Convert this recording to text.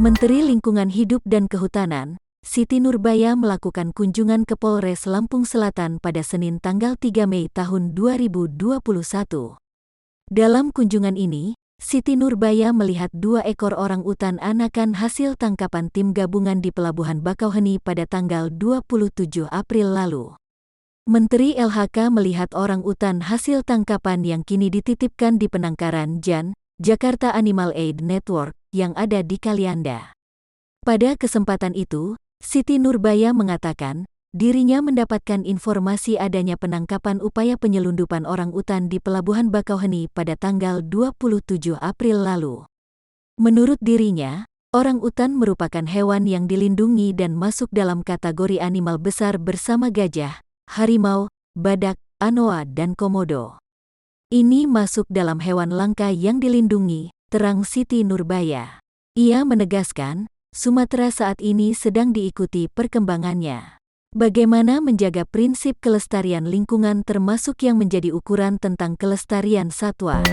Menteri Lingkungan Hidup dan Kehutanan, Siti Nurbaya melakukan kunjungan ke Polres Lampung Selatan pada Senin tanggal 3 Mei tahun 2021. Dalam kunjungan ini, Siti Nurbaya melihat 2 ekor orang utan anakan hasil tangkapan tim gabungan di Pelabuhan Bakauheni pada tanggal 27 April lalu. Menteri LHK melihat orang utan hasil tangkapan yang kini dititipkan di penangkaran JAN, Jakarta Animal Aid Network, yang ada di Kalianda. Pada kesempatan itu, Siti Nurbaya mengatakan, dirinya mendapatkan informasi adanya penangkapan upaya penyelundupan orang utan di Pelabuhan Bakauheni pada tanggal 27 April lalu. Menurut dirinya, orang utan merupakan hewan yang dilindungi dan masuk dalam kategori animal besar bersama gajah, harimau, badak, anoa dan komodo. Ini masuk dalam hewan langka yang dilindungi, terang Siti Nurbaya. Ia menegaskan, Sumatera saat ini sedang diikuti perkembangannya. Bagaimana menjaga prinsip kelestarian lingkungan termasuk yang menjadi ukuran tentang kelestarian satwa.